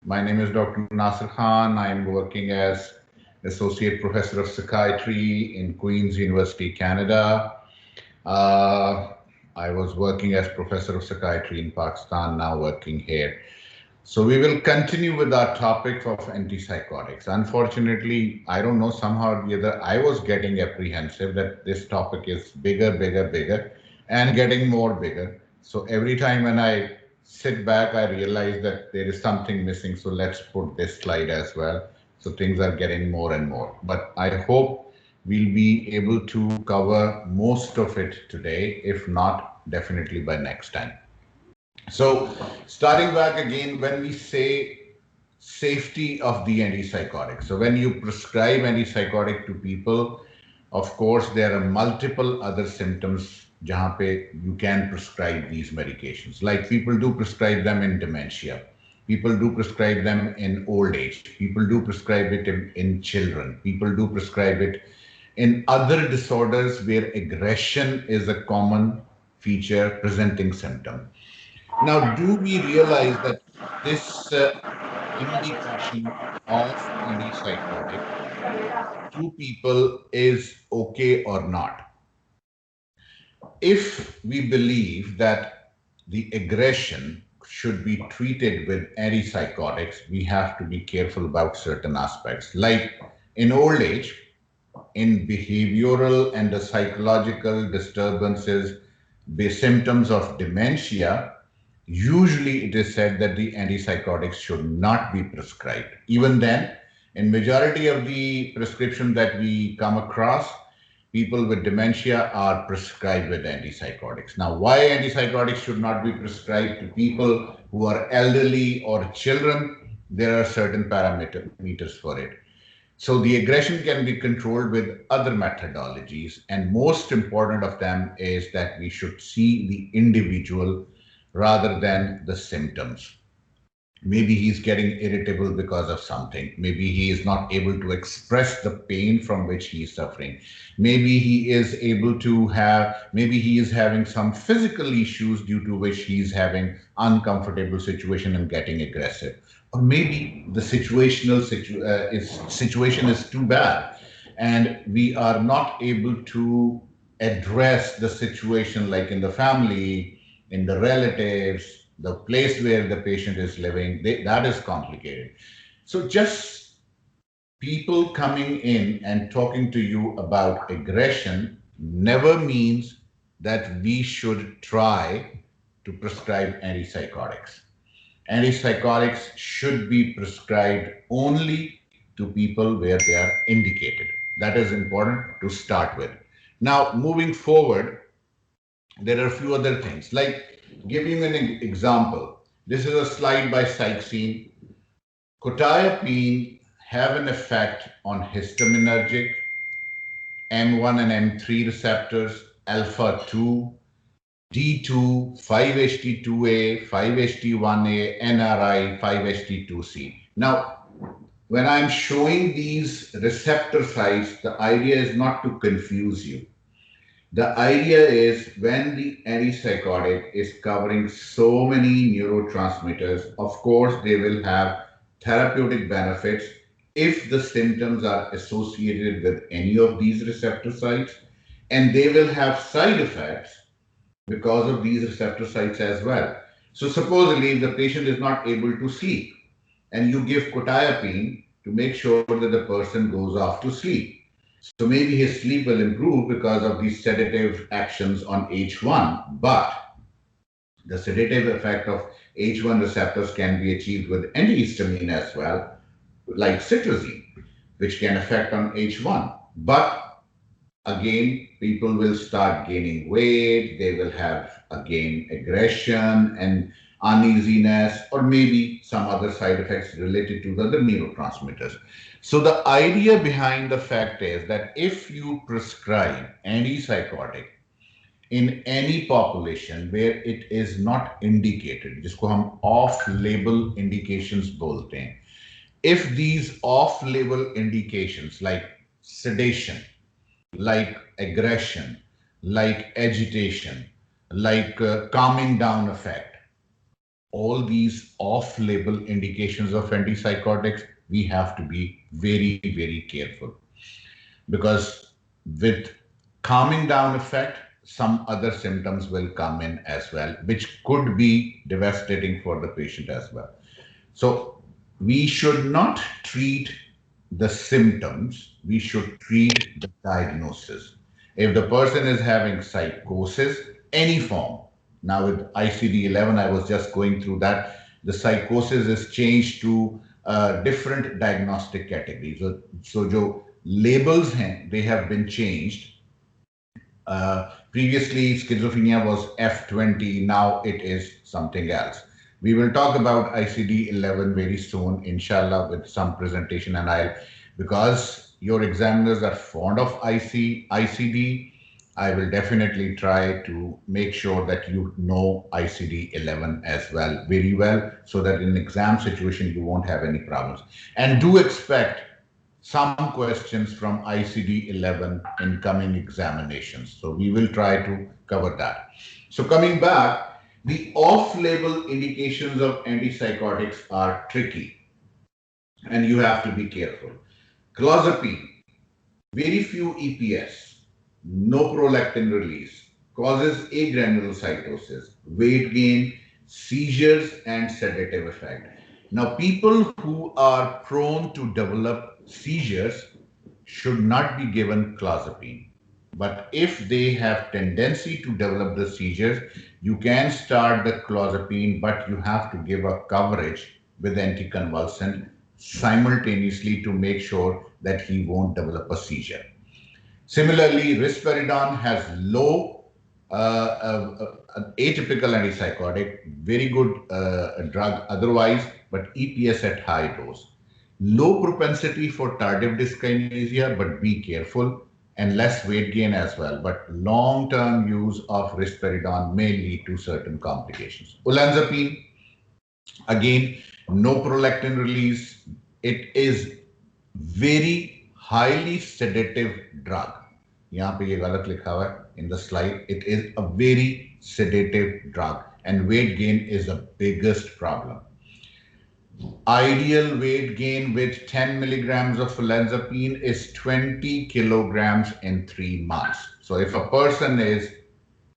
My name is Dr. Nasir Khan. I'm working as Associate Professor of Psychiatry in Queen's University, Canada. Uh, I was working as Professor of Psychiatry in Pakistan, now working here. So we will continue with our topic of antipsychotics. Unfortunately, I don't know, somehow or the other, I was getting apprehensive that this topic is bigger, bigger, bigger, and getting more bigger. So every time when I sit back, I realize that there is something missing. So let's put this slide as well. So things are getting more and more. But I hope we'll be able to cover most of it today. If not, definitely by next time. So, starting back again, when we say safety of the antipsychotic, so when you prescribe antipsychotic to people, of course, there are multiple other symptoms jahan pe you can prescribe these medications. Like people do prescribe them in dementia, people do prescribe them in old age, people do prescribe it in children, people do prescribe it in other disorders where aggression is a common feature presenting symptom. Now, do we realize that this indication of antipsychotic to people is okay or not? If we believe that the aggression should be treated with antipsychotics, we have to be careful about certain aspects. Like in old age, in behavioral and the psychological disturbances, the symptoms of dementia, usually it is said that the antipsychotics should not be prescribed. Even then, in majority of the prescription that we come across, people with dementia are prescribed with antipsychotics. Now, why antipsychotics should not be prescribed to people who are elderly or children? There are certain parameters for it. So the aggression can be controlled with other methodologies, and most important of them is that we should see the individual rather than the symptoms. Maybe he's getting irritable because of something. Maybe he is not able to express the pain from which he is suffering. Maybe he is able to have, maybe he is having some physical issues due to which he's having uncomfortable situation and getting aggressive. Or maybe the situation is too bad and we are not able to address the situation like in the family, in the relatives, the place where the patient is living, that is complicated. So just people coming in and talking to you about aggression never means that we should try to prescribe antipsychotics. Antipsychotics should be prescribed only to people where they are indicated. That is important to start with. Now, moving forward, there are a few other things. Like giving an example, this is a slide by Sykes-Picot. Quetiapine have an effect on histaminergic, M1 and M3 receptors, alpha 2, D2, 5-HT2A, 5-HT1A, NRI, 5-HT2C. Now, when I'm showing these receptor sites, the idea is not to confuse you. The idea is when the antipsychotic is covering so many neurotransmitters, of course, they will have therapeutic benefits if the symptoms are associated with any of these receptor sites, and they will have side effects because of these receptor sites as well. So, supposedly, if the patient is not able to sleep, and you give quetiapine to make sure that the person goes off to sleep. So maybe his sleep will improve because of these sedative actions on H1, but the sedative effect of H1 receptors can be achieved with antihistamine as well, like cetirizine, which can affect on H1. But again, people will start gaining weight, they will have again aggression and uneasiness, or maybe some other side effects related to the other neurotransmitters. So, the idea behind the fact is that if you prescribe antipsychotic in any population where it is not indicated, जिसको हम off-label indications बोलते हैं, if these off-label indications like sedation, like aggression, like agitation, like calming down effect, all these off-label indications of antipsychotics, we have to be very, very careful because with calming down effect, some other symptoms will come in as well, which could be devastating for the patient as well. So we should not treat the symptoms, we should treat the diagnosis. If the person is having psychosis, any form, now with ICD-11, I was just going through that, the psychosis is changed to different diagnostic categories. So जो labels हैं, they have been changed. Previously, schizophrenia was F20, now it is something else. We will talk about ICD-11 very soon, inshallah, with some presentation, and because your examiners are fond of ICD, I will definitely try to make sure that you know ICD-11 as well, very well, so that in exam situation you won't have any problems. And do expect some questions from ICD-11 in coming examinations. So we will try to cover that. So coming back, the off-label indications of antipsychotics are tricky and you have to be careful. Clozapine, very few EPS, no prolactin release, causes agranulocytosis, weight gain, seizures, and sedative effect. Now, people who are prone to develop seizures should not be given clozapine. But if they have tendency to develop the seizures, you can start the clozapine, but you have to give a coverage with anticonvulsant simultaneously to make sure that he won't develop a seizure. Similarly, risperidone has low atypical antipsychotic, very good drug otherwise, but EPS at high dose. Low propensity for tardive dyskinesia, but be careful, and less weight gain as well. But long-term use of risperidone may lead to certain complications. Olanzapine, again, no prolactin release. It is very highly sedative drug. यहाँ पे ये गलत लिखा हुआ है in the slide. It is a very sedative drug, and weight gain is the biggest problem. Ideal weight gain with 10 milligrams of olanzapine is 20 kilograms in 3 months. So if a person is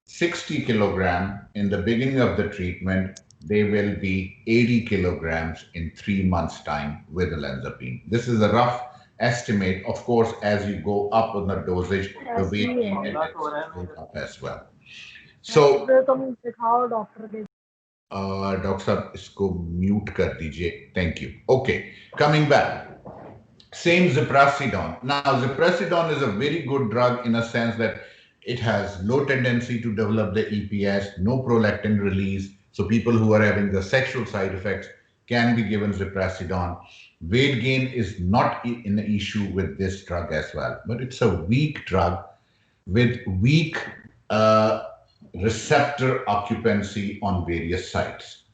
60 kilogram in the beginning of the treatment, they will be 80 kilograms in 3 months time with olanzapine. This is a rough estimate. Of course, as you go up on the dosage, the weight gain goes up as well. So doctor साहब इसको mute कर दीजिए. Thank you. Okay, coming back. Same ziprasidone. Now, ziprasidone is a very good drug in a sense that it has low tendency to develop the EPS, no prolactin release. So people who are having the sexual side effects can be given ziprasidone. Weight gain is not an issue with this drug as well, but it's a weak drug with weak receptor occupancy on various sites.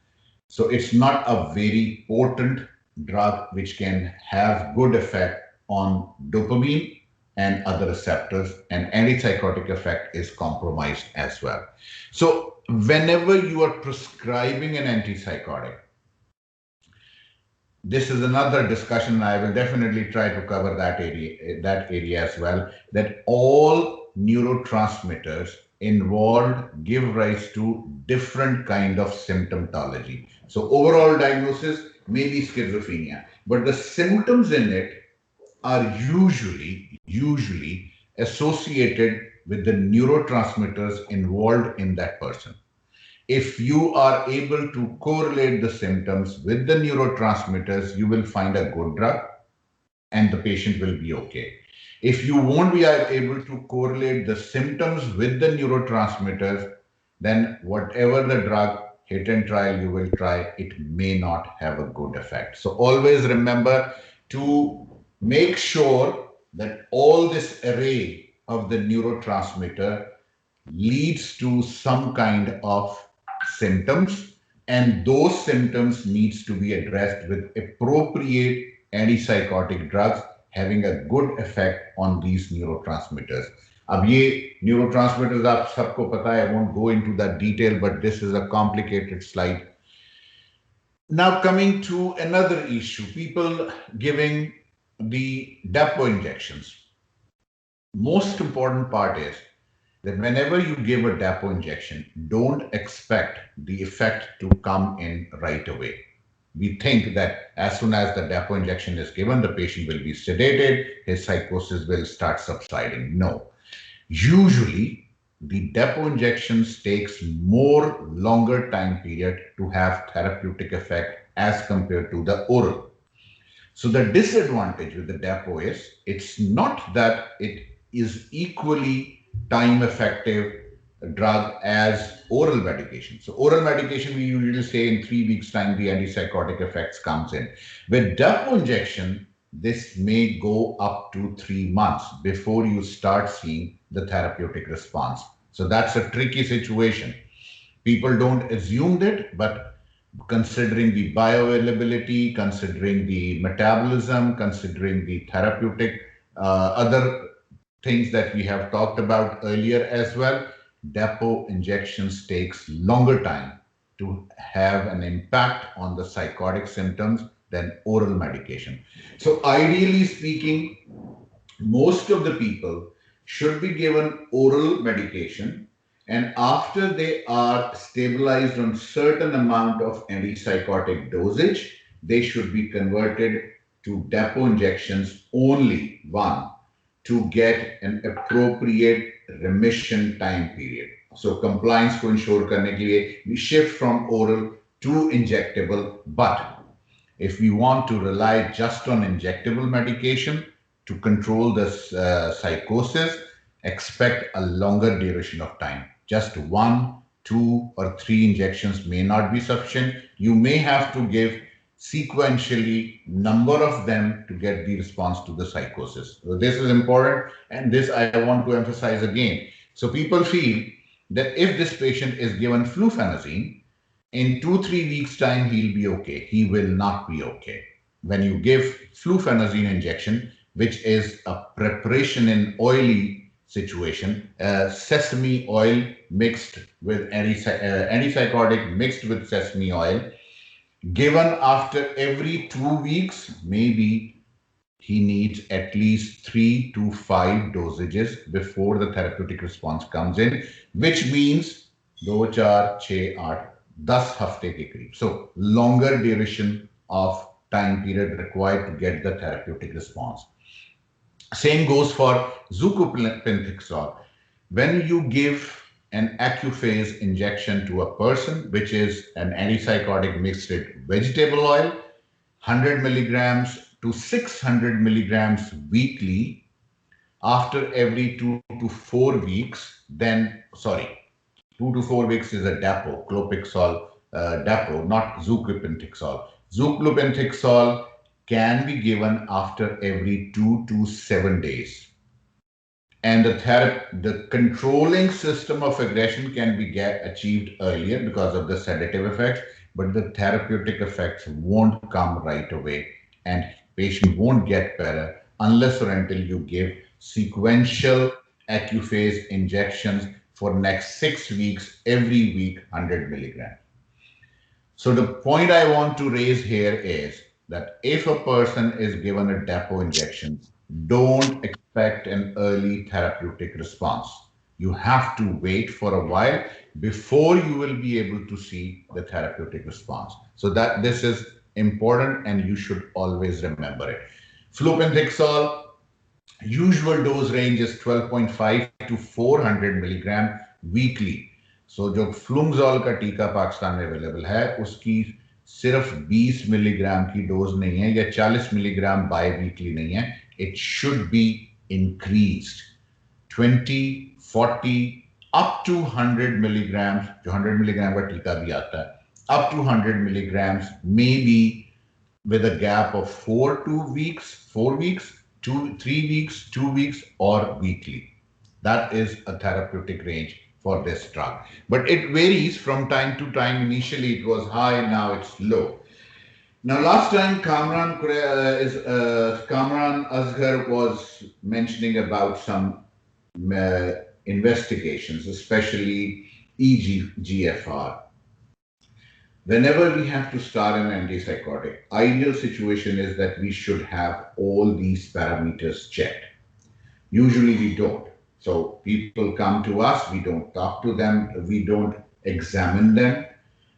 So it's not a very potent drug which can have good effect on dopamine and other receptors, and antipsychotic effect is compromised as well. So whenever you are prescribing an antipsychotic, this is another discussion. I will definitely try to cover that area as well, that all neurotransmitters involved give rise to different kind of symptomatology. So overall diagnosis may be schizophrenia, but the symptoms in it are usually associated with the neurotransmitters involved in that person. If you are able to correlate the symptoms with the neurotransmitters, you will find a good drug and the patient will be okay. If you won't be able to correlate the symptoms with the neurotransmitters, then whatever the drug hit and trial you will try, it may not have a good effect. So always remember to make sure that all this array of the neurotransmitter leads to some kind of symptoms, and those symptoms needs to be addressed with appropriate antipsychotic drugs having a good effect on these neurotransmitters. अब ये neurotransmitters आप सबको पता है, I won't go into that detail, but this is a complicated slide. Now coming to another issue, people giving the depot injections. Most important part is that whenever you give a depot injection, don't expect the effect to come in right away. We think that as soon as the depot injection is given, the patient will be sedated, his psychosis will start subsiding. No. Usually, the depot injections takes more longer time period to have therapeutic effect as compared to the oral. So the disadvantage with the depot is it's not that it is equally time effective drug as oral medication. So oral medication we usually say in 3 weeks time the antipsychotic effects comes in. With depot injection, this may go up to 3 months before you start seeing the therapeutic response. So that's a tricky situation. People don't assume that, but considering the bioavailability, considering the metabolism, considering the therapeutic other things that we have talked about earlier as well, depot injections takes longer time to have an impact on the psychotic symptoms than oral medication. So ideally speaking, most of the people should be given oral medication, and after they are stabilized on certain amount of antipsychotic dosage, they should be converted to depot injections only one to get an appropriate remission time period. So compliance को ensure करने के लिए we shift from oral to injectable, but if we want to rely just on injectable medication to control this psychosis, expect a longer duration of time. Just one, two, or three injections may not be sufficient. You may have to give sequentially number of them to get the response to the psychosis. So this is important, and this I want to emphasize again. So people feel that if this patient is given fluphenazine, in 2 3 weeks time he'll be okay. He will not be okay. When you give fluphenazine injection, which is a preparation in oily situation, sesame oil mixed with antipsychotic mixed with sesame oil, given after every 2 weeks, maybe he needs at least 3 to 5 dosages before the therapeutic response comes in, which means 2 4 6 8 10 हफ्ते के करीब. So longer duration of time period required to get the therapeutic response. Same goes for zukupentixol. When you give an Accuphase injection to a person, which is an antipsychotic mixed with vegetable oil, 100 milligrams to 600 milligrams weekly after every 2 to 4 weeks, then, sorry, 2 to 4 weeks is a depot, clopixol depot, not zukupentixol. Zukupentixol can be given after every 2 to 7 days. And the controlling system of aggression can be achieved earlier because of the sedative effects, but the therapeutic effects won't come right away, and patient won't get better unless or until you give sequential Accuphase injections for next 6 weeks, every week 100 milligrams. So the point I want to raise here is that if a person is given a depot injection, don't expect an early therapeutic response. You have to wait for a while before you will be able to see the therapeutic response. So that this is important and you should always remember it. Flupentixol, usual dose range is 12.5 to 400 milligram weekly. सो जो फ्लूमजॉल का टीका पाकिस्तान में available है उसकी सिर्फ 20 milligram की dose नहीं है या 40 मिलीग्राम बाय वीकली नहीं है. It should be increased 20 40 up to 100 milligrams. जो 100 मिलीग्राम का टीका भी आता है up to 100 milligrams, maybe with a gap of 4 weeks, 4 weeks, 3 weeks, 2 weeks, or weekly. That is a therapeutic range for this drug. But it varies from time to time. Initially it was high, now it's low. Now last time Kamran Asghar was mentioning about some investigations, especially EGFR. Whenever we have to start an antipsychotic, ideal situation is that we should have all these parameters checked. Usually we don't. So people come to us, we don't talk to them, we don't examine them,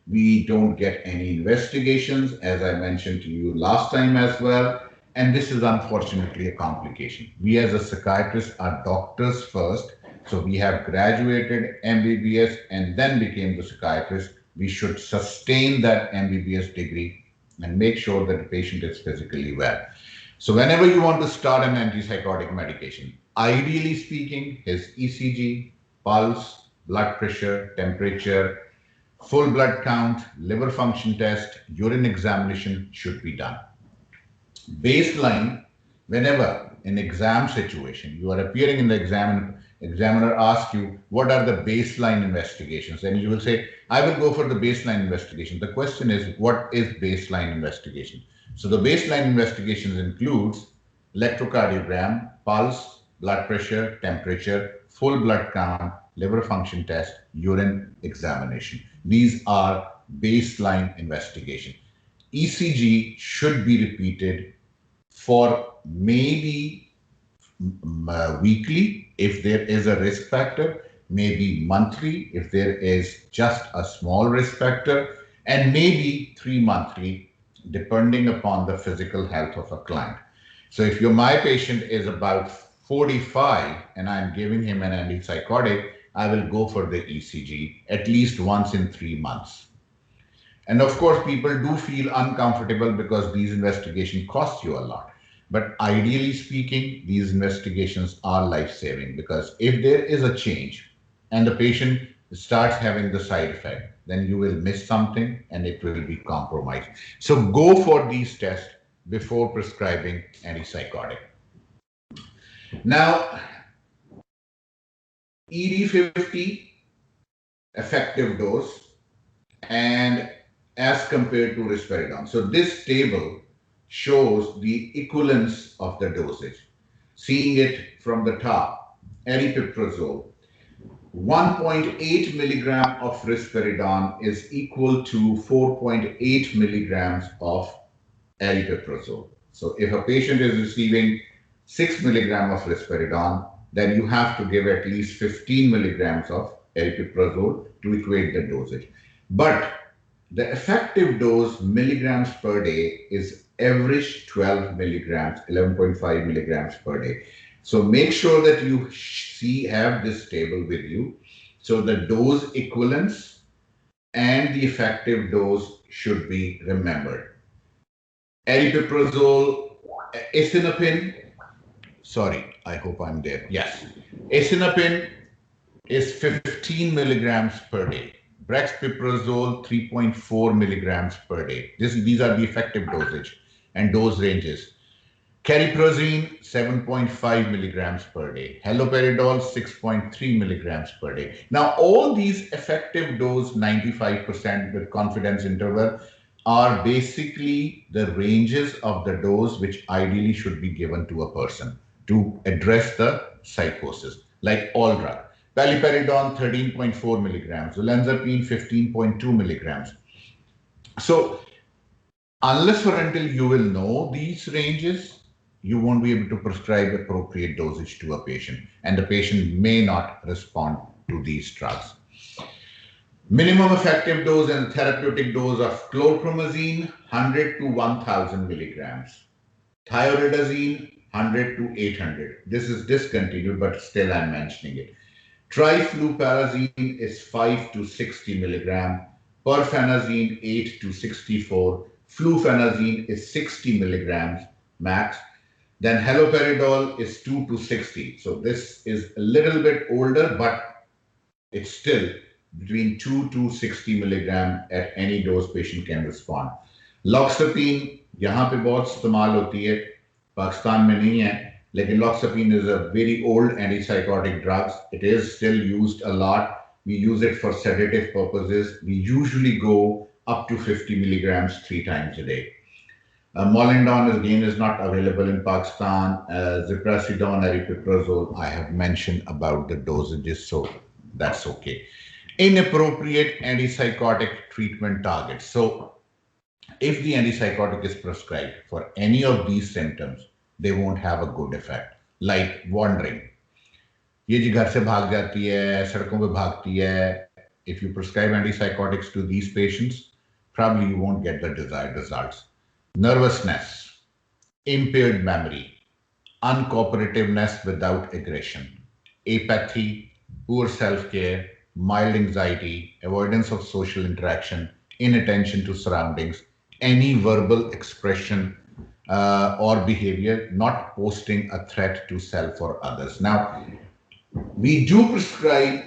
we don't get any investigations, as I mentioned to you last time as well. And this is unfortunately a complication. We as a psychiatrist are doctors first. So we have graduated MBBS and then became the psychiatrist. We should sustain that MBBS degree and make sure that the patient is physically well. So whenever you want to start an antipsychotic medication, ideally speaking, his ECG, pulse, blood pressure, temperature, full blood count, liver function test, urine examination should be done. Baseline, whenever in exam situation, you are appearing in the exam, examiner asks you, what are the baseline investigations? And you will say, I will go for the baseline investigation. The question is, what is baseline investigation? So the baseline investigations includes electrocardiogram, pulse, blood pressure, temperature, full blood count, liver function test, urine examination. These are baseline investigation. ECG should be repeated for maybe weekly if there is a risk factor, maybe monthly if there is just a small risk factor, and maybe 3 monthly depending upon the physical health of a client. So if my patient is about 45 and I'm giving him an antipsychotic, I will go for the ECG at least once in 3 months. And of course, people do feel uncomfortable because these investigations cost you a lot. But ideally speaking, these investigations are life-saving because if there is a change and the patient starts having the side effect, then you will miss something and it will be compromised. So go for these tests before prescribing antipsychotic. Now, ED50 effective dose and as compared to risperidone. So this table shows the equivalence of the dosage. Seeing it from the top, aripiprazole, 1.8 milligram of risperidone is equal to 4.8 milligrams of aripiprazole. So if a patient is receiving 6 milligram of risperidone, then you have to give at least 15 milligrams of aripiprazole to equate the dosage. But the effective dose milligrams per day is average 12 milligrams, 11.5 milligrams per day. So make sure that you have this table with you. So the dose equivalence and the effective dose should be remembered. Aripiprazole, acinapin, sorry, I hope I'm there. Yes. Acinapin is 15 milligrams per day. Brexpiprazole, 3.4 milligrams per day. These are the effective dosage and dose ranges. Cariprazine, 7.5 milligrams per day. Haloperidol, 6.3 milligrams per day. Now, all these effective dose, 95% with confidence interval, are basically the ranges of the dose which ideally should be given to a person to address the psychosis, like all drugs. Paliperidone 13.4 milligrams, olanzapine 15.2 milligrams. So unless or until you will know these ranges, you won't be able to prescribe appropriate dosage to a patient, and the patient may not respond to these drugs. Minimum effective dose and therapeutic dose of chlorpromazine 100 to 1000 milligrams. Thioridazine 100 to 800. This is discontinued, but still I'm mentioning it. Trifluparazine is 5 to 60 milligram. Perfenazine 8 to 64. Flufenazine is 60 milligrams max. Then haloperidol is 2 to 60. So this is a little bit older, but it's still between 2 to 60 milligram at any dose patient can respond. Loxapine यहाँ पे बहुत इस्तेमाल होती है, पाकिस्तान में नहीं है, लेकिन loxapine is a very old antipsychotic drug. It is still used a lot. We use it for sedative purposes. We usually go up to 50 milligrams 3 times a day. Molindon again is not available in Pakistan. Ziprasidone, aripiprazole, I have mentioned about the dosages, so that's okay. Inappropriate antipsychotic treatment targets. So if the antipsychotic is prescribed for any of these symptoms, they won't have a good effect. Like wandering, ये जी घर से भाग जाती है, सड़कों पे भागती है. If you prescribe antipsychotics to these patients, probably you won't get the desired results. Nervousness, impaired memory, uncooperativeness without aggression, apathy, poor self care, mild anxiety, avoidance of social interaction, inattention to surroundings, any verbal expression or behavior not posting a threat to self or others. Now, we do prescribe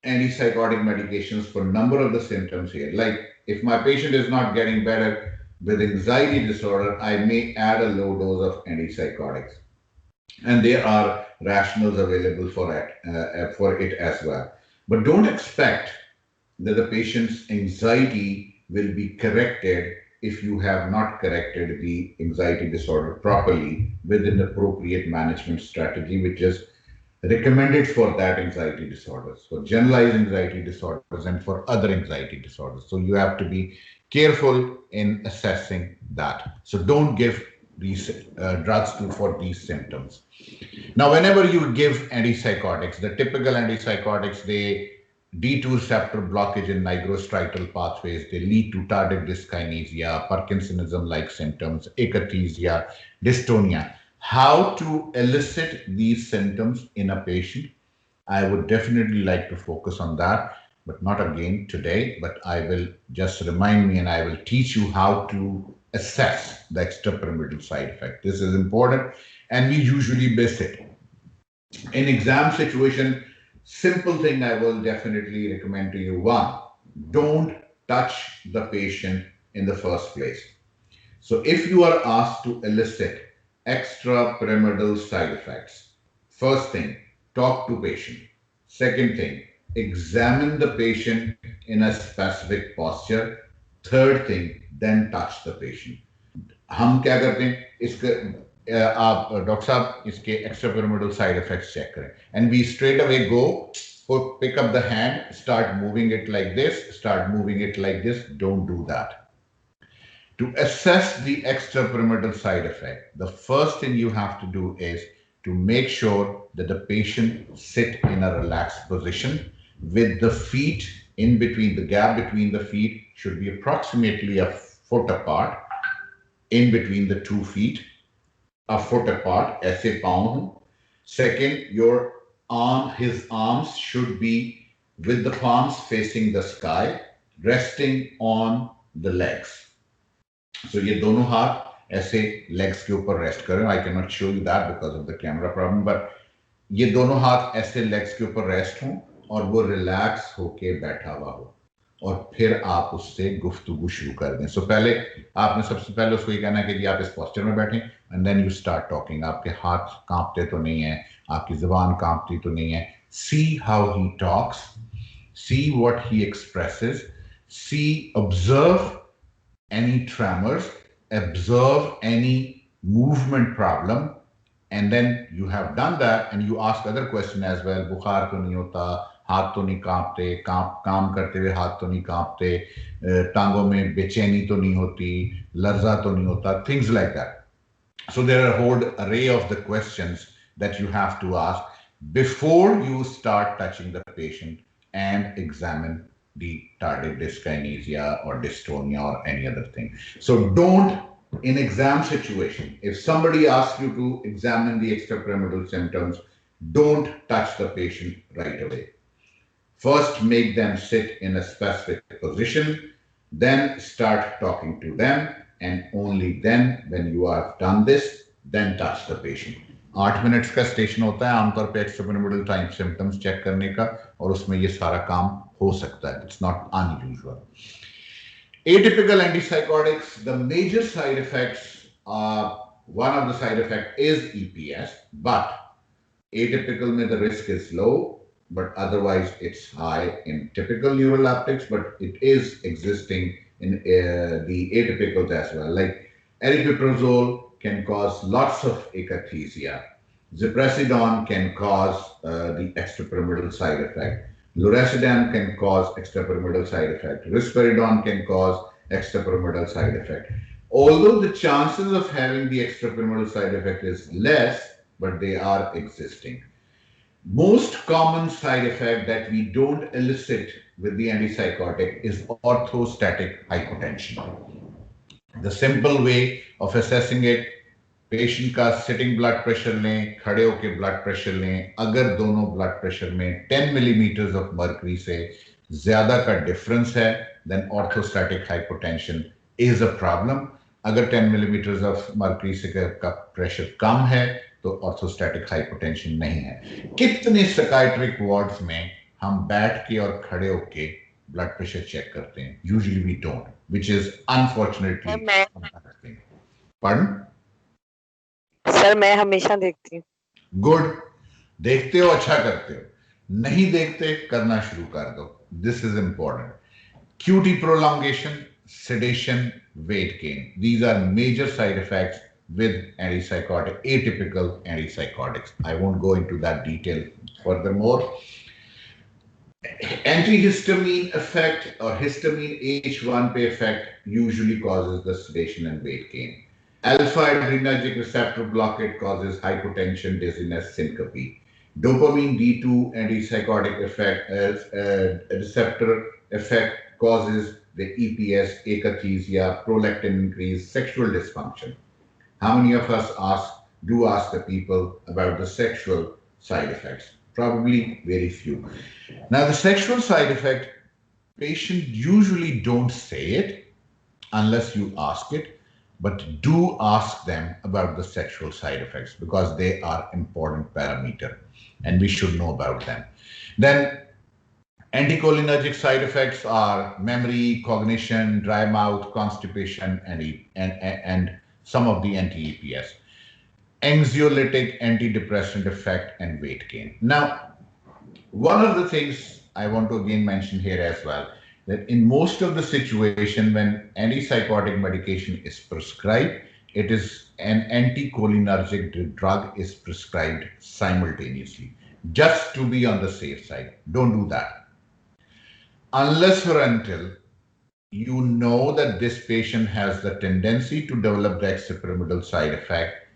antipsychotic medications for a number of the symptoms here. Like if my patient is not getting better with anxiety disorder, I may add a low dose of antipsychotics, and there are rationals available for it as well. But don't expect that the patient's anxiety will be corrected if you have not corrected the anxiety disorder properly with an appropriate management strategy, which is recommended for that anxiety disorders, for generalized anxiety disorders, and for other anxiety disorders. So you have to be careful in assessing that. So don't give these drugs for these symptoms. Now, whenever you give antipsychotics, the typical antipsychotics, they D2 receptor blockage in nigrostriatal pathways, they lead to tardive dyskinesia, Parkinsonism-like symptoms, akathisia, dystonia. How to elicit these symptoms in a patient? I would definitely like to focus on that, but not again today, but I will just remind me and I will teach you how to assess the extrapyramidal side effect. This is important and we usually miss it. In exam situation, simple thing I will definitely recommend to you. One, don't touch the patient in the first place. So if you are asked to elicit extrapyramidal side effects, first thing, talk to patient. Second thing, examine the patient in a specific posture. Third thing, then touch the patient. हम क्या करते हैं इसके आप doctor साहब इसके extrapyramidal side effects check करें and we straight away go pick up the hand, start moving it like this, start moving it like this. Don't do that. To assess the extrapyramidal side effect, the first thing you have to do is to make sure that the patient sit in a relaxed position with the feet in between. The gap between the feet should be approximately a foot apart, in between the 2 feet, a foot apart, ऐसे पाँव हों. Second, his arms should be with the palms facing the sky, resting on the legs. So ये दोनों हाथ ऐसे legs के ऊपर rest करें. I cannot show you that because of the camera problem, but ये दोनों हाथ ऐसे legs के ऊपर rest हों और वो relax होके बैठा हुआ हो और फिर आप उससे गुफ्तगू शुरू कर दें. सो पहले आपने सबसे पहले उसको ये कहना है कि जी आप इस पोस्चर में बैठें and then you start talking. आपके हाथ कांपते तो नहीं है, आपकी जुबान कांपती तो नहीं है. See how he talks, see what he expresses, see observe any tremors, observe any movement problem, and then you have done that and you ask other question as well. बुखार तो नहीं होता, हाथ तो नहीं कांपते, काम करते हुए हाथ तो नहीं कांपते, टांगों में बेचैनी तो नहीं होती, लर्जा तो नहीं होता, things like that. So there are a whole array of the questions that you have to ask before you start touching the patient and examine the tardive dyskinesia or dystonia or any other thing. So don't, in exam situation, if somebody asks you to examine the extrapyramidal symptoms, don't touch the patient right away. First, make them sit in a specific position, then start talking to them, and only then, when you have done this, then touch the patient. 8 minutes का station होता है आमतौर पे एक्स्ट्रापिरामिडल time symptoms check करने का और उसमें ये सारा काम हो सकता है. It's not unusual. Atypical antipsychotics, the major side effects are, one of the side effect is EPS, but atypical mein the risk is low, but otherwise it's high in typical neuroleptics, but it is existing in the atypicals as well. Like aripiprazole can cause lots of akathisia. Ziprasidone can cause the extrapyramidal side effect. Lorazepam can cause extrapyramidal side effect. Risperidone can cause extrapyramidal side effect. Although the chances of having the extrapyramidal side effect is less, but they are existing. Most common side effect that we don't elicit with the antipsychotic is orthostatic hypotension. The simple way of assessing it, patient का sitting blood pressure लें, खड़े होकर blood pressure लें, अगर दोनों blood pressure में 10 millimetre of mercury से ज्यादा का डिफरेंस है, then orthostatic hypotension is a problem. अगर 10 मिलीमीटर ऑफ मर्करी से का प्रेशर कम है तो ऑर्थोस्टैटिक हाइपोटेंशन नहीं है. कितने साइकाइट्रिक वार्ड्स में हम बैठ के और खड़े होके ब्लड प्रेशर चेक करते हैं? Usually we don't, which is unfortunately. Pardon? Sir मैं हमेशा देखती हूँ. गुड. देखते हो, अच्छा करते हो. नहीं देखते, करना शुरू कर दो. This is important. QT prolongation, sedation, weight gain. These are major side effects with antipsychotic, atypical antipsychotics. I won't go into that detail furthermore. Antihistamine effect or histamine H1 effect usually causes the sedation and weight gain. Alpha adrenergic receptor blockade causes hypotension, dizziness, syncope. Dopamine D2 antipsychotic effect receptor effect causes the EPS, akathisia, prolactin increase, sexual dysfunction. How many of us ask the people about the sexual side effects? Probably very few. Now, the sexual side effect, patients usually don't say it unless you ask it. But do ask them about the sexual side effects because they are important parameter and we should know about them. Then anticholinergic side effects are memory, cognition, dry mouth, constipation, and some of the anti-EPS. Anxiolytic, antidepressant effect, and weight gain. Now, one of the things I want to again mention here as well, that in most of the situation when antipsychotic medication is prescribed, it is an anticholinergic drug is prescribed simultaneously, just to be on the safe side. Don't do that. Unless or until you know that this patient has the tendency to develop the extrapyramidal side effect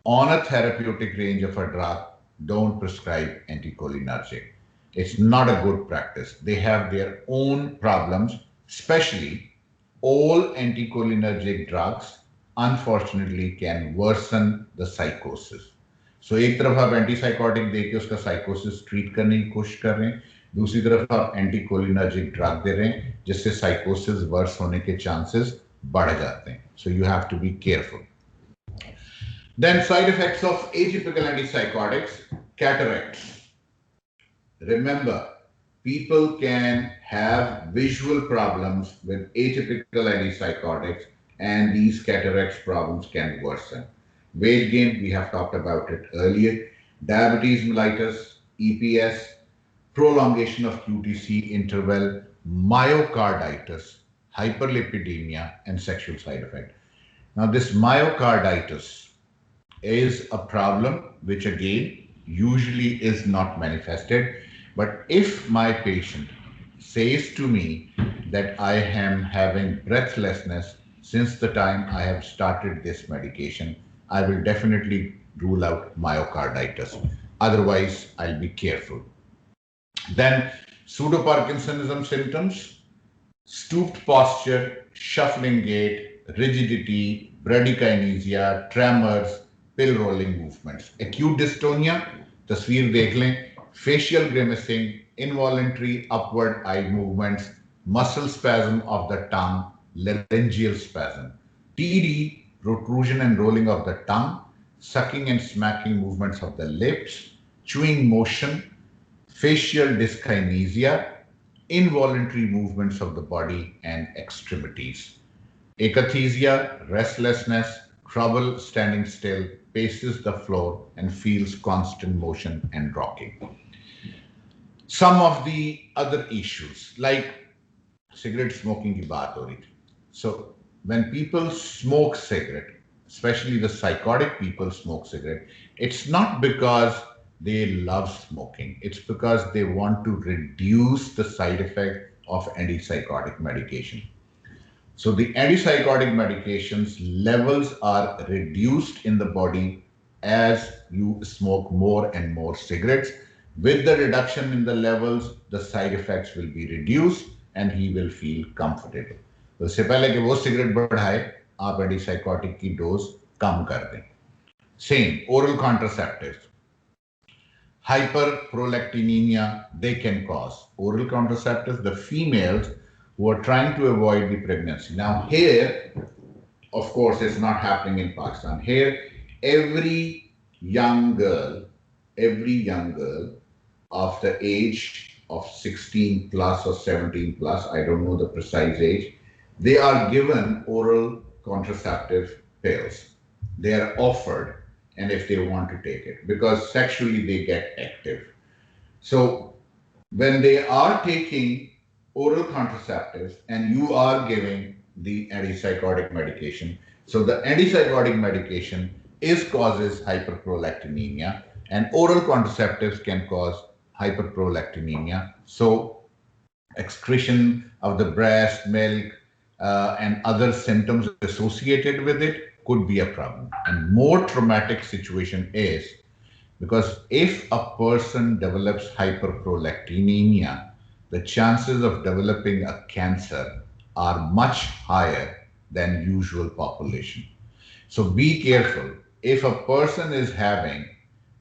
on a therapeutic range of a drug, don't prescribe anticholinergic. It's not a good practice. They have their own problems, especially all anticholinergic drugs, unfortunately, can worsen the psychosis. So, एक तरफ आप antipsychotic देके उसका साइकोसिस treat करने की कोशिश कर रहे हैं, दूसरी तरफ आप एंटीकोलिनर्जिक ड्रग दे रहे हैं जिससे साइकोसिस वर्स होने के चांसेस बढ़ जाते हैं. So, you have to be careful. Then, side effects of atypical antipsychotics, cataracts. Remember, people can have visual problems with atypical antipsychotics and these cataracts problems can worsen. Weight gain, we have talked about it earlier. Diabetes mellitus, EPS, prolongation of QTC interval, myocarditis, hyperlipidemia, and sexual side effect. Now, this myocarditis is a problem which again usually is not manifested. But if my patient says to me that I am having breathlessness since the time I have started this medication, I will definitely rule out myocarditis. Otherwise, I'll be careful. Then pseudoparkinsonism symptoms, stooped posture, shuffling gait, rigidity, bradykinesia, tremors, pill rolling movements. Acute dystonia, tasveer dekh lein, facial grimacing, involuntary upward eye movements, muscle spasm of the tongue, laryngeal spasm. TD, protrusion and rolling of the tongue, sucking and smacking movements of the lips, chewing motion, facial dyskinesia, involuntary movements of the body and extremities. Akathisia, restlessness, trouble standing still, paces the floor and feels constant motion and rocking. Some of the other issues like cigarette smoking ki baat ho rahi thi. So when people smoke cigarette, especially the psychotic people smoke cigarette, it's not because they love smoking? It's because they want to reduce the side effect of antipsychotic medication. So the antipsychotic medications levels are reduced in the body as you smoke more and more cigarettes. With the reduction in the levels, the side effects will be reduced and he will feel comfortable. तो इससे पहले कि वो cigarette बढ़ाए, आप antipsychotic की dose कम कर दें. Same, oral contraceptives. Hyperprolactinemia, they can cause. Oral contraceptives, the females who are trying to avoid the pregnancy. Now, here, of course, it's not happening in Pakistan. Here, every young girl, every young girl of the age of 16 plus or 17 plus, I don't know the precise age, they are given oral contraceptive pills. They are offered, and if they want to take it, because sexually they get active. So when they are taking oral contraceptives and you are giving the antipsychotic medication, so the antipsychotic medication is causes hyperprolactinemia, and oral contraceptives can cause hyperprolactinemia. So excretion of the breast milk and other symptoms associated with it could be a problem. And more traumatic situation is because if a person develops hyperprolactinemia, the chances of developing a cancer are much higher than usual population. So be careful. If a person is having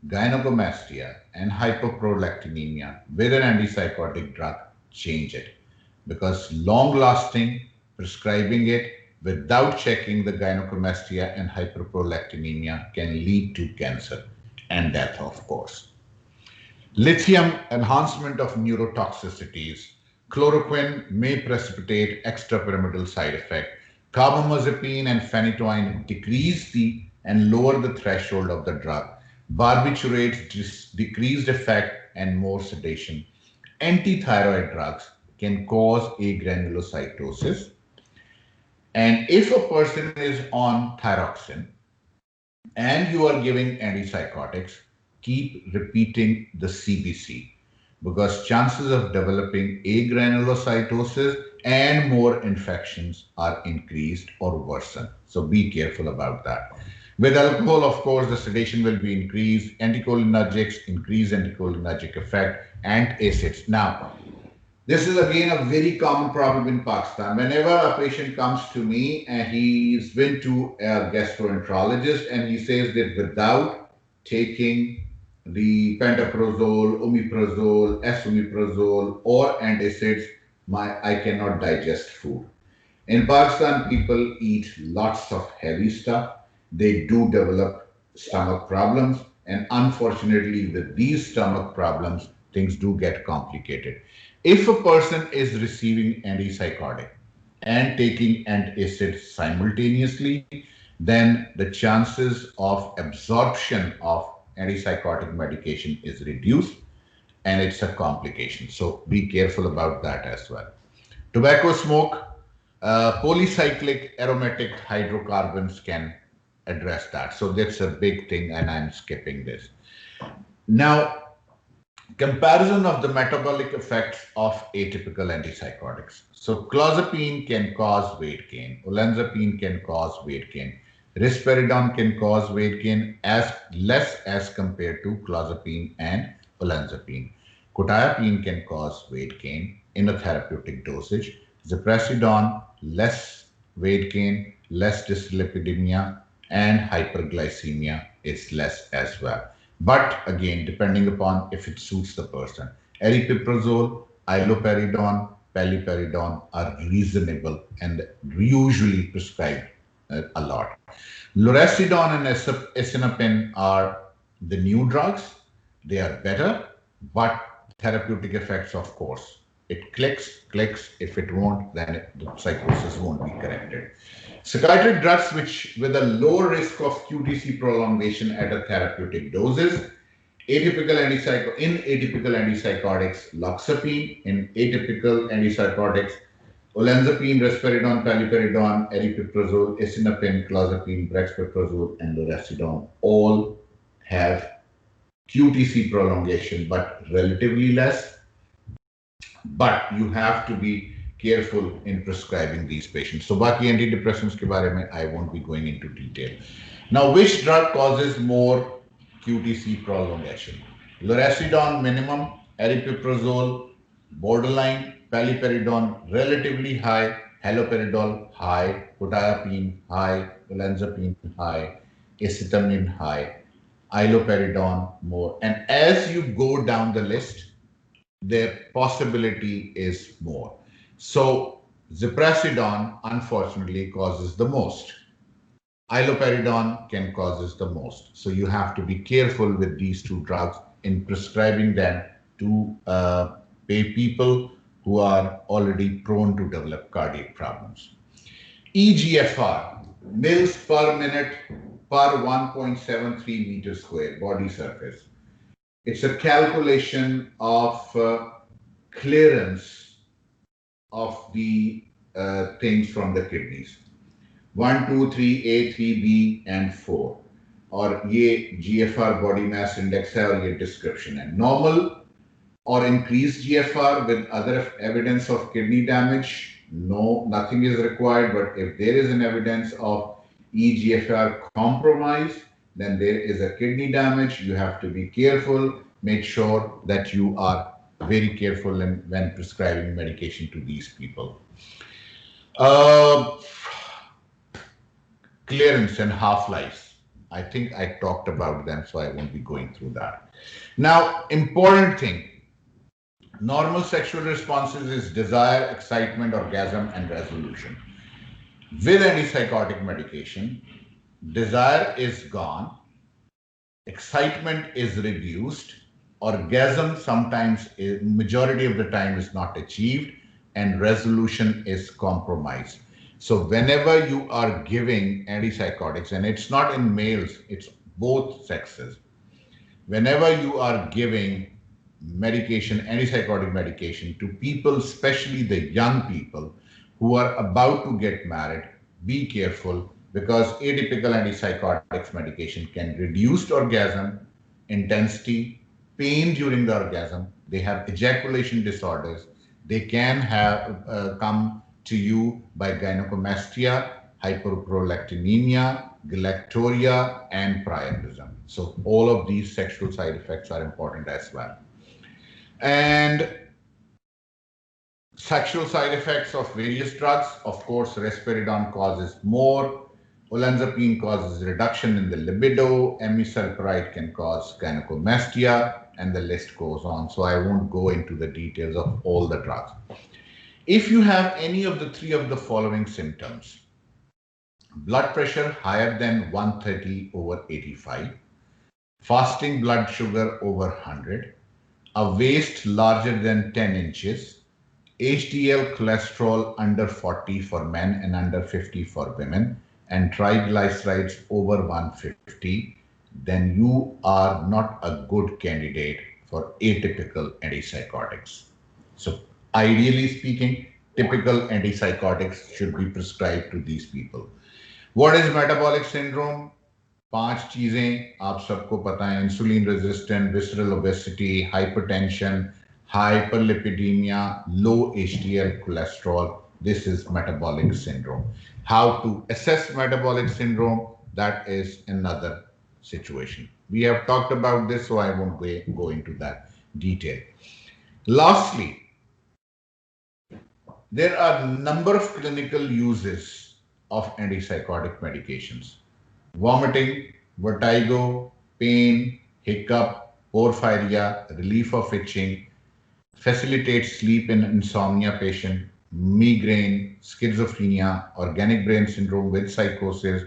gynecomastia and hyperprolactinemia with an antipsychotic drug, change it. Because long lasting prescribing it without checking the gynecomastia and hyperprolactinemia can lead to cancer and death, of course. Lithium enhancement of neurotoxicities. Chloroquine may precipitate extrapyramidal side effect. Carbamazepine and phenytoin decrease the and lower the threshold of the drug. Barbiturates decreased effect and more sedation. Antithyroid drugs can cause agranulocytosis. And if a person is on thyroxine and you are giving antipsychotics, keep repeating the CBC because chances of developing agranulocytosis and more infections are increased or worsen. So be careful about that. With alcohol, of course, the sedation will be increased, anticholinergics, increase anticholinergic effect, and acids. Now, this is again a very common problem in Pakistan. Whenever a patient comes to me and he's been to a gastroenterologist and he says that without taking the pantoprazole, omeprazole, esomeprazole, or antacids, I cannot digest food. In Pakistan, people eat lots of heavy stuff. They do develop stomach problems, and unfortunately, with these stomach problems, things do get complicated. If a person is receiving antipsychotic and taking antacid simultaneously, then the chances of absorption of antipsychotic medication is reduced and it's a complication. So be careful about that as well. Tobacco smoke, polycyclic aromatic hydrocarbons can address that. So that's a big thing, and I'm skipping this. Now, comparison of the metabolic effects of atypical antipsychotics. So clozapine can cause weight gain, olanzapine can cause weight gain, risperidone can cause weight gain as less as compared to clozapine and olanzapine. Quetiapine can cause weight gain in a therapeutic dosage. Ziprasidone, less weight gain, less dyslipidemia, and hyperglycemia is less as well. But again, depending upon if it suits the person. Aripiprazole, iloperidone, paliperidone are reasonable and usually prescribed a lot. Loracidone and esinapen are the new drugs. They are better, but therapeutic effects, of course. It clicks. If it won't, then the psychosis won't be corrected. Psychiatric drugs which with a low risk of QTC prolongation at a therapeutic doses. In atypical antipsychotics, loxapine. In atypical antipsychotics, olanzapine, risperidone, paliperidone, aripiprazole, esinapen, clozapine, brexpiprazole, and loracidone all have QTC prolongation, but relatively less. But you have to be careful in prescribing these patients. So, बाकी antidepressants के बारे में I won't be going into detail. Now, which drug causes more QTC prolongation? Lurasidone minimum, aripiprazole borderline, paliperidone relatively high, haloperidol high, quetiapine high, olanzapine high, acetaminophen high, iloperidone more. And as you go down the list, their possibility is more. So ziprasidone unfortunately causes the most. Iloperidone can causes the most. So you have to be careful with these two drugs in prescribing them to people who are already prone to develop cardiac problems. EGFR, mils per minute per 1.73 meters square body surface. It's a calculation of clearance of the things from the kidneys. 1, 2, 3, A, 3B, and 4. और ये GFR body mass index है और ये description है. Normal or increased GFR with other evidence of kidney damage, no, nothing is required. But if there is an evidence of EGFR compromise, then there is a kidney damage. You have to be careful. Make sure that you are very careful when prescribing medication to these people. Clearance and half-lives. I think I talked about them, so I won't be going through that. Now, important thing. Normal sexual responses is desire, excitement, orgasm, and resolution. With antipsychotic medication, desire is gone, excitement is reduced, orgasm sometimes, majority of the time, is not achieved, and resolution is compromised. So whenever you are giving antipsychotics, and it's not in males, it's both sexes, whenever you are giving medication, antipsychotic medication to people, especially the young people who are about to get married, be careful, because atypical antipsychotics medication can reduce orgasm intensity, pain during the orgasm. They have ejaculation disorders. They can have come to you by gynecomastia, hyperprolactinemia, galactoria, and priapism. So all of these sexual side effects are important as well. And sexual side effects of various drugs, of course, risperidone causes more, olanzapine causes reduction in the libido, amisulpride can cause gynecomastia, and the list goes on. So I won't go into the details of all the drugs. If you have any of the three of the following symptoms: blood pressure higher than 130/85, fasting blood sugar over 100, a waist larger than 10 inches, HDL cholesterol under 40 for men and under 50 for women, and triglycerides over 150, then you are not a good candidate for atypical antipsychotics. So ideally speaking, typical antipsychotics should be prescribed to these people. What is metabolic syndrome? 5 चीजें आप सबको पता है: insulin resistant, visceral obesity, hypertension, hyperlipidemia, low HDL cholesterol. This is metabolic syndrome. How to assess metabolic syndrome? That is another situation. We have talked about this, so I won't go into that detail. Lastly, there are a number of clinical uses of antipsychotic medications: vomiting, vertigo, pain, hiccup, porphyria, relief of itching, facilitates sleep in insomnia patient, migraine, schizophrenia, organic brain syndrome with psychosis,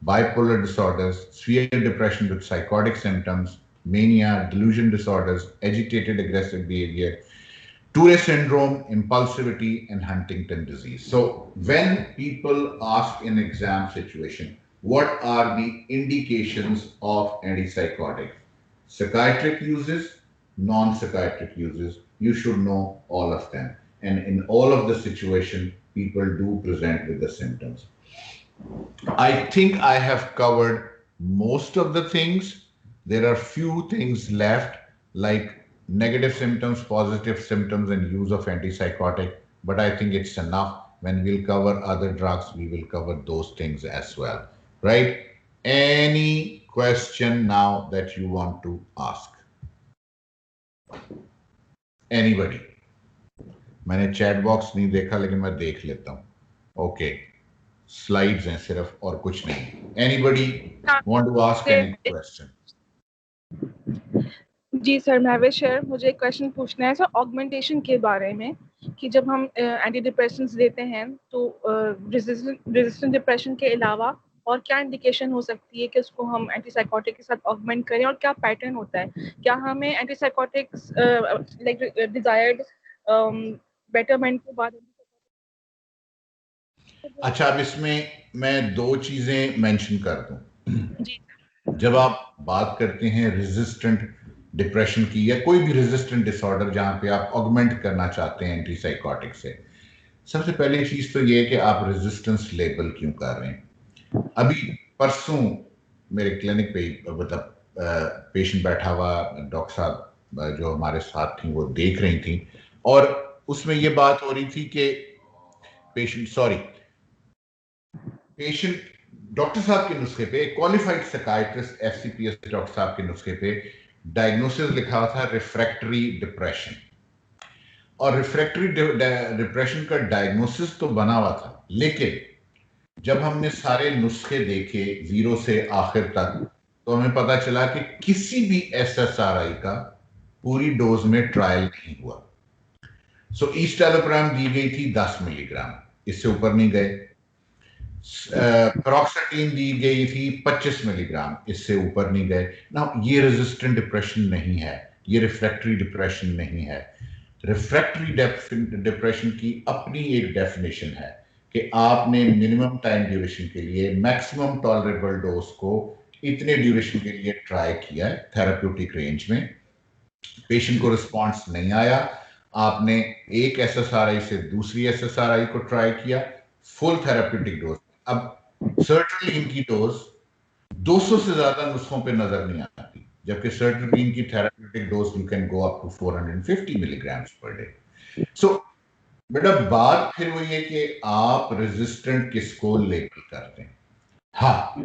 bipolar disorders, severe depression with psychotic symptoms, mania, delusion disorders, agitated aggressive behavior, Tourette syndrome, impulsivity, and Huntington disease. So when people ask in exam situation, what are the indications of antipsychotics? Psychiatric uses, non-psychiatric uses, you should know all of them. And in all of the situation, people do present with the symptoms. I think I have covered most of the things. There are few things left like negative symptoms, positive symptoms, and use of antipsychotic, but I think it's enough. When we'll cover other drugs, we will cover those things as well, right? Any question now that you want to ask? Anybody? मैंने chat box नहीं देखा लेकिन मैं देख लेता हूँ. Okay, slides हैं सिर्फ और कुछ नहीं. Anybody want to ask any question? जी सर, महवेश सर, मुझे एक क्वेश्चन पूछना है सर ऑगमेंटेशन के बारे में कि जब हम एंटी डिप्रेशंस देते हैं तो रेजिस्टेंट डिप्रेशन के अलावा और क्या इंडिकेशन हो सकती है कि उसको हम एंटीसाइकोटिक के साथ ऑगमेंट करें और क्या पैटर्न होता है? क्या हमें एंटीसाइकोटिक्स लाइक डिजायर्ड बेटरमेंट के बाद? अच्छा, अब इसमें मैं दो चीजें मेंशन कर दूं. जी. जब आप बात करते हैं रेजिस्टेंट डिप्रेशन की या कोई भी रेजिस्टेंट डिसऑर्डर जहां पे आप ऑगमेंट करना चाहते हैं एंटीसाइकोटिक से, सबसे पहली चीज तो ये है कि आप रेजिस्टेंस लेबल क्यों कर रहे हैं. अभी परसों मेरे क्लिनिक पे मतलब पेशेंट बैठा हुआ, डॉक्टर साहब जो हमारे साथ थी वो देख रही थी और उसमें ये बात हो रही थी कि पेशेंट डॉक्टर साहब के नुस्खे पे, क्वालिफाइड साइकाइट्रिस्ट एफसीपीएस डॉक्टर साहब के नुस्खे पे डायग्नोसिस लिखा हुआ था रिफ्रैक्टरी डिप्रेशन. और रिफ्रैक्टरी डिप्रेशन का डायग्नोसिस तो बना हुआ था, लेकिन जब हमने सारे नुस्खे देखे जीरो से आखिर तक तो हमें पता चला कि किसी भी एसएसआरआई का पूरी डोज में ट्रायल नहीं हुआ. सो ईस्टालोप्राम दी गई थी 10 मिलीग्राम, इससे ऊपर नहीं गए. पेरोक्साटीन दी गई थी 25 मिलीग्राम, इससे ऊपर नहीं गए ना. ये रेजिस्टेंट डिप्रेशन नहीं है, ये रिफ्रैक्टरी डिप्रेशन नहीं है. रिफ्रैक्टरी डिप्रेशन की अपनी एक डेफिनेशन है कि आपने मिनिमम टाइम ड्यूरेशन के लिए मैक्सिमम टॉलरेबल डोज को इतने ड्यूरेशन के लिए ट्राई किया है थेराप्यूटिक रेंज में, पेशेंट को रिस्पॉन्स नहीं आया, आपने एक एसएसआरआई से दूसरी एसएसआरआई को ट्राई किया फुल थेराप्यूटिक डोज. अब सर्ट्रेलिन की डोज 200 से ज्यादा नुस्खों पे नजर नहीं आती, जबकि सर्ट्रेलिन की therapeutic dose you can go up to 450 milligrams per day. So बेटा बात फिर वही है कि आप रेजिस्टेंट किसको लेबल करते हैं. हाँ,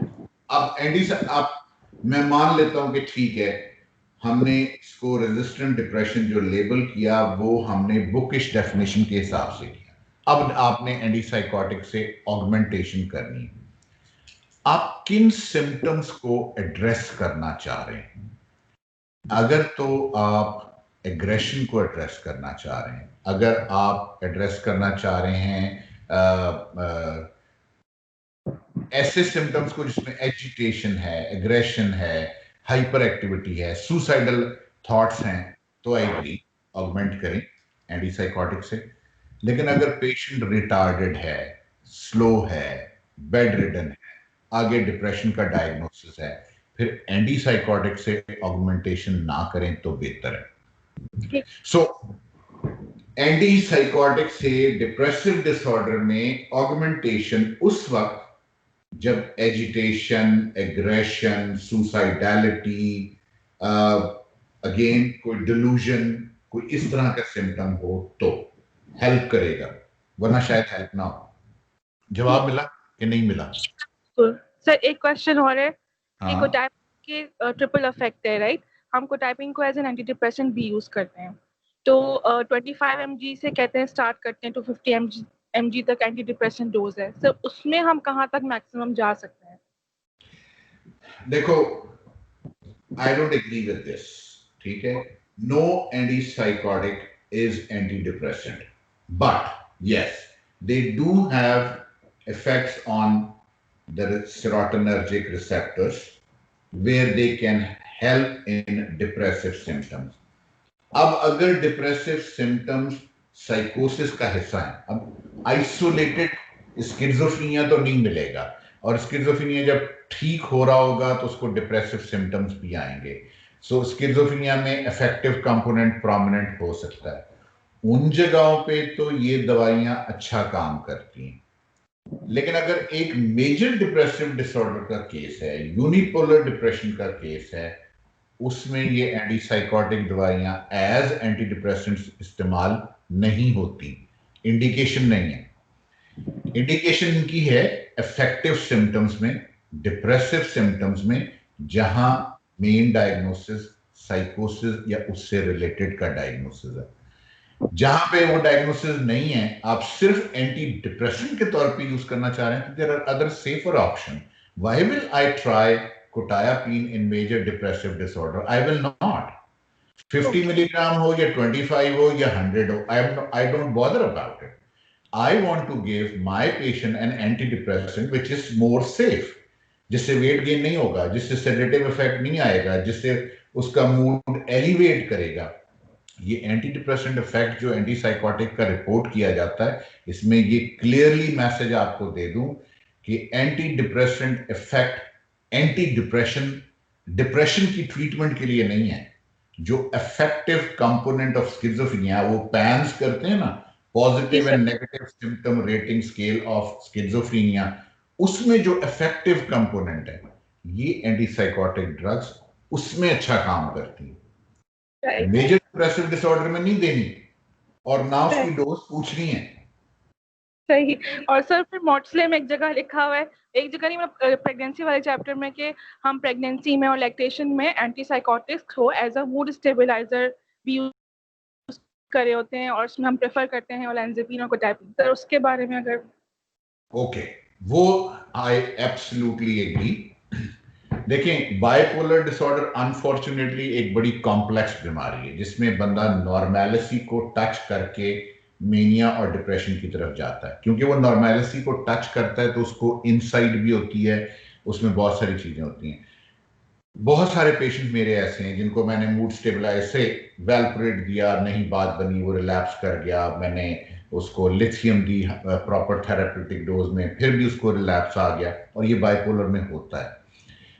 अब मैं मान लेता हूं कि ठीक है, हमने इसको रेजिस्टेंट डिप्रेशन जो लेबल किया वो हमने बुकिश डेफिनेशन के हिसाब से किया. अब आपने एंटीसाइकोटिक से ऑगमेंटेशन करनी है. आप किन सिम्टम्स को एड्रेस करना चाह रहे हैं? अगर तो आप एग्रेशन को एड्रेस करना चाह रहे हैं, अगर आप एड्रेस करना चाह रहे हैं ऐसे सिम्टम्स को जिसमें एजिटेशन है, एग्रेशन है, हाइपर एक्टिविटी है, सुसाइडल थॉट्स हैं, तो आई एग्री ऑगमेंट करें एंटीसाइकोटिक से. लेकिन अगर पेशेंट रिटार्डेड है, स्लो है, बेड रिडन है, आगे डिप्रेशन का डायग्नोसिस है, फिर एंटीसाइकोटिक से ऑगमेंटेशन ना करें तो बेहतर है. सो एंटीसाइकोटिक से डिप्रेसिव डिसऑर्डर में ऑगमेंटेशन उस वक्त जब एजिटेशन, एग्रेशन, सुसाइडैलिटी, अगेन कोई डिलूजन, कोई इस तरह का सिम्टम हो तो हेल्प करेगा, वरना शायद हेल्प ना हो. जवाब मिला कि नहीं मिला? सर एक क्वेश्चन और है कि कोटाइपिंग के ट्रिपल इफेक्ट है, राइट? हम कोटाइपिंग को एज एन एंटी डिप्रेसेंट भी यूज करते हैं, तो 25 mg से कहते हैं स्टार्ट करते हैं तो 50 mg तक एंटी डिप्रेसेंट डोज है. सर उसमें हम कहाँ तक मैक्सिमम जा सकते हैं? देखो, I don't agree with this. ठीक है, no antipsychotic is anti depressant, but yes, they do have effects on the serotonergic receptors where they can help in depressive symptoms. अब अगर डिप्रेसिव सिम्टम्स साइकोसिस का हिस्सा है, अब आइसोलेटेड स्किज़ोफ्रेनिया तो नहीं मिलेगा, और स्किज़ोफ्रेनिया जब ठीक हो रहा होगा तो उसको डिप्रेसिव सिम्टम्स भी आएंगे. सो स्किज़ोफ्रेनिया में अफेक्टिव कंपोनेंट प्रोमिनेंट हो सकता है. उन जगहों पे तो ये दवाइयां अच्छा काम करती हैं. लेकिन अगर एक मेजर डिप्रेसिव डिसऑर्डर का केस है, यूनिपोलर डिप्रेशन का केस है, उसमें ये एंटीसाइकोटिक दवाइयां एज एंटी डिप्रेसेंट्स इस्तेमाल नहीं होती, इंडिकेशन नहीं है। इंडिकेशन इनकी है इफेक्टिव सिम्टम्स में, डिप्रेसिव सिम्टम्स में, जहां मेन डायग्नोसिस साइकोसिस या उससे रिलेटेड का डायग्नोसिस है। जहां पे वो डायग्नोसिस नहीं है, आप सिर्फ एंटी डिप्रेशन के तौर पे यूज करना चाह रहे हैं, तो there are other safer option. Why will I try quetiapine in major depressive disorder? I will not. 50 milligram हो या 25 हो या 100 हो, I don't bother about it. I want to give my patient an antidepressant which is more safe, जिससे weight gain नहीं होगा, जिससे sedative effect नहीं आएगा, जिससे उसका मूड एलिवेट करेगा। ये एंटी डिप्रेसेंट इफेक्ट जो एंटीसाइकोटिक का रिपोर्ट किया जाता है, इसमें ये क्लियरली मैसेज आपको दे दूं कि anti depressant effect anti depression की ट्रीटमेंट के लिए नहीं है। जो इफेक्टिव कंपोनेंट ऑफ स्किज़ोफ्रेनिया, वो पैंस करते हैं ना, positive and negative symptom rating scale of schizophrenia, उसमें जो इफेक्टिव कंपोनेंट है, ये एंटीसाइकोटिक ड्रग्स उसमें अच्छा काम करती है। मेजर डिप्रेसिव डिसऑर्डर में नहीं देनी और ना उसकी डोज पूछनी है। सही। और सर फिर मॉट्सले में एक जगह लिखा हुआ है, एक जगह नहीं, मतलब प्रेगनेंसी वाले चैप्टर में, कि हम प्रेगनेंसी में और लैक्टेशन में एंटीसाइकोटिक्स को एज अ मूड स्टेबलाइजर भी यूज करे होते हैं, और उसमें हम प्रेफर करते हैं ओलेंजापिन और कोटायापीन। सर उसके बारे में अगर ओके, वो आई एब्सोल्युटली एग्री। देखें, बाइपोलर डिसऑर्डर अनफॉर्चुनेटली एक बड़ी कॉम्प्लेक्स बीमारी है, जिसमें बंदा नॉर्मेलिटी को टच करके मेनिया और डिप्रेशन की तरफ जाता है। क्योंकि वो नॉर्मेलिटी को टच करता है तो उसको इनसाइड भी होती है, उसमें बहुत सारी चीजें होती हैं। बहुत सारे पेशेंट मेरे ऐसे हैं जिनको मैंने मूड स्टेबलाइज से वैल्प्रोएट दिया, नहीं बात बनी, वो रिलैप्स कर गया, मैंने उसको लिथियम दी प्रॉपर थेरेप्यूटिक डोज में, फिर भी उसको रिलैप्स आ गया। और ये बाइपोलर में होता है।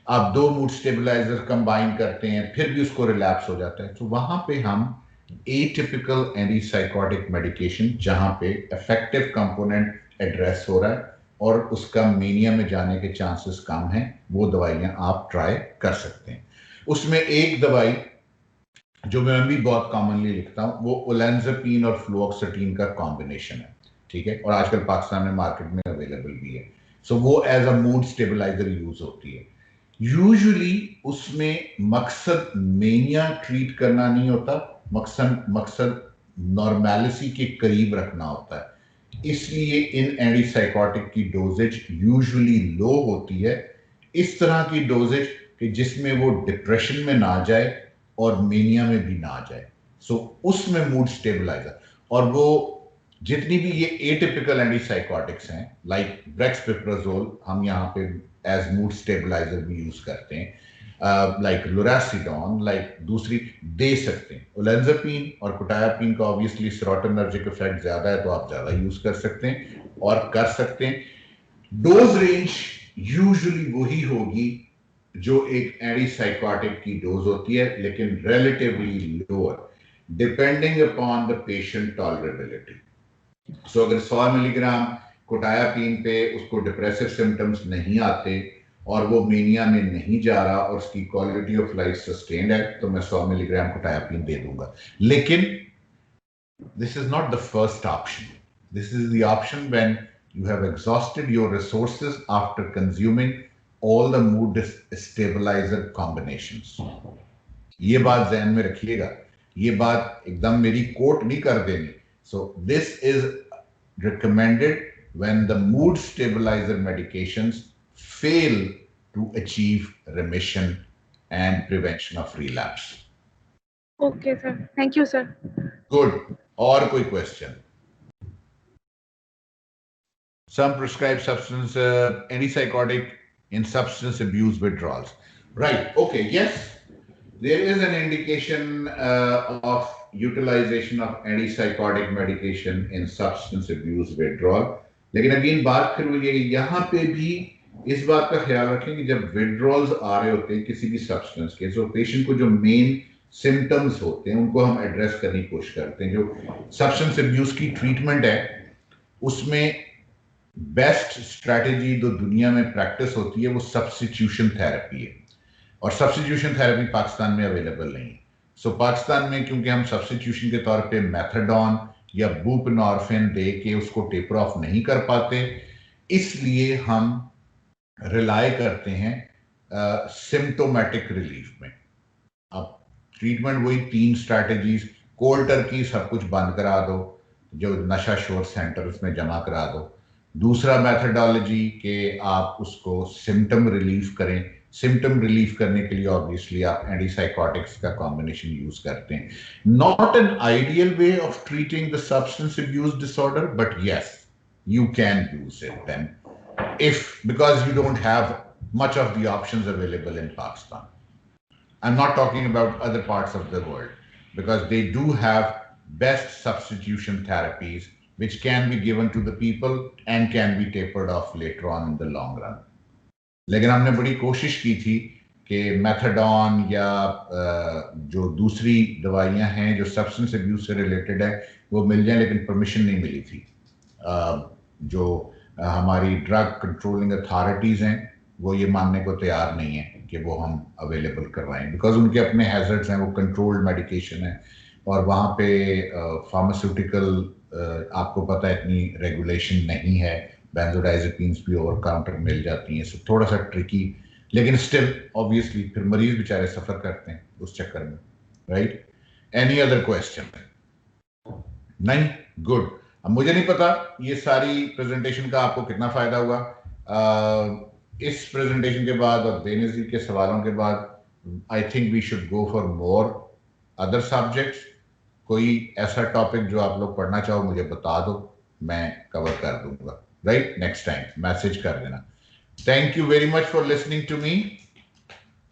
आप 2 मूड स्टेबलाइजर कंबाइन करते हैं, फिर भी उसको रिलैप्स हो जाता है। तो वहां पे हम एटिपिकल एंटीसाइकोटिक मेडिकेशन, जहां पे इफेक्टिव कंपोनेंट एड्रेस हो रहा है और उसका मेनिया में जाने के चांसेस कम हैं, वो दवाइयां आप ट्राई कर सकते हैं। उसमें एक दवाई जो मैं भी बहुत कॉमनली लिखता हूं, वो ओलेंजापिन और फ्लुओक्सेटिन का कॉम्बिनेशन है, ठीक है, और आजकल पाकिस्तान में मार्केट में अवेलेबल भी है। सो वो as a mood stabiliser use होती है। यूजुअली उसमें मकसद मेनिया ट्रीट करना नहीं होता, मकसद नॉर्मेलिटी के करीब रखना होता है। इसलिए इन एंटीसाइकोटिक की डोजेज यूजुअली लो होती है, इस तरह की डोजेज कि जिसमें वो डिप्रेशन में ना जाए और मेनिया में भी ना जाए। सो उसमें मूड स्टेबलाइजर, और वो जितनी भी ये एटिपिकल एंटीसाइकोटिक्स हैं, लाइक ब्रेक्सपिप्राजोल, हम यहाँ पे एज मूड स्टेबलाइजर भी यूज करते हैं, लाइक लुरासिडॉन, लाइक दूसरी दे सकते हैं। ओलेंजापिन और कोटायापीन का ऑब्वियसली सेरोटोनर्जिक इफेक्ट ज्यादा है, तो आप ज्यादा यूज कर सकते हैं और कर सकते हैं। डोज रेंज यूजुअली वही होगी जो एक एंटीसाइकोटिक की डोज होती है, लेकिन relatively lower, depending upon the patient tolerability. So अगर 100 मिलीग्राम कोटायापीन पे उसको डिप्रेसिव सिम्टम्स नहीं आते और वो मेनिया में नहीं जा रहा और उसकी क्वालिटी ऑफ लाइफ सस्टेन्ड है, तो मैं 100 मिलीग्राम कोटायापीन दे दूंगा। लेकिन this is not the first option. This is the option when you have exhausted your resources after consuming all the mood stabilizer combinations. ये बात ध्यान में रखिएगा, ये बात एकदम मेरी कोट नहीं कर देनी। So this is recommended when the mood stabilizer medications fail to achieve remission and prevention of relapse. Okay sir, thank you sir. Good. और कोई question? Some prescribed substance, antipsychotic in substance abuse withdrawals. Right. Okay. Yes, there is an indication of utilization of antipsychotic medication in substance abuse withdrawal. लेकिन again बात फिर वही है, यहाँ पे भी इस बात का ख्याल रखें कि जब विड्रॉल्स आ रहे होते हैं किसी भी सब्सटेंस के, तो पेशेंट को जो मेन सिम्टम्स होते हैं उनको हम एड्रेस करने की कोशिश करते हैं। जो सब्सटेंस अब्यूज की ट्रीटमेंट है, उसमें बेस्ट स्ट्रैटेजी जो दुनिया में प्रैक्टिस होती है वो सब्स्टिट्यूशन थेरेपी है। और सब्स्टिट्यूशन थेरेपी पाकिस्तान में अवेलेबल नहीं है। सो पाकिस्तान में क्योंकि हम सब्स्टिट्यूशन के तौर पे मेथाडोन या बुप्रेनोर्फिन दे के उसको टेपर ऑफ नहीं कर पाते, इसलिए हम रिलाय करते हैं सिम्टोमेटिक रिलीफ में। अब ट्रीटमेंट वही 3 स्ट्रैटेजीज, कोल्ड टर्की सब कुछ बंद करा दो, जो नशा शोर सेंटर उसमें जमा करा दो। दूसरा मेथडोलॉजी के आप उसको सिम्टम रिलीफ करें। सिम्टम रिलीफ करने के लिए ऑब्वियसली आप एंटीसाइकोटिक्स का कॉम्बिनेशन यूज करते हैं। Not an ideal way of treating the substance abuse disorder, but yes you can use it then, if because you don't have much of the options available in Pakistan. I'm not talking about other parts of the world, because they do have best substitution therapies which can be given to the people and can be tapered off later on in the long run. लेकिन हमने बड़ी कोशिश की थी कि methadone या जो दूसरी दवाइयां हैं जो सब्सटेंस अब्यूज से रिलेटेड है वो मिल जाए, लेकिन परमिशन नहीं मिली थी। जो हमारी ड्रग कंट्रोलिंग अथॉरिटीज़ हैं वो ये मानने को तैयार नहीं है कि वो हम अवेलेबल करवाएं, बिकॉज उनके अपने हैजर्ड्स हैं, वो कंट्रोल्ड मेडिकेशन है और वहाँ पे फार्मास्यूटिकल आपको पता है इतनी रेगुलेशन नहीं है, बेंजोडाइजेपिन्स भी ओवर काउंटर मिल जाती हैं, सो थोड़ा सा ट्रिकी, लेकिन स्टिल ऑब्वियसली फिर मरीज बेचारे सफ़र करते हैं उस चक्कर में, राइट। Any other question? नहीं, गुड। अब मुझे नहीं पता ये सारी प्रेजेंटेशन का आपको कितना फायदा हुआ। इस प्रेजेंटेशन के बाद और बेनज़ीर के सवालों के बाद I think we should go for more other subjects. कोई ऐसा टॉपिक जो आप लोग पढ़ना चाहो मुझे बता दो, मैं कवर कर दूंगा, राइट। नेक्स्ट टाइम मैसेज कर देना। Thank you very much for listening to me,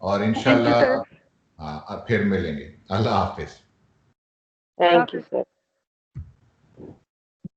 और इंशाल्लाह फिर मिलेंगे। अल्लाह हाफिज। Thank you sir.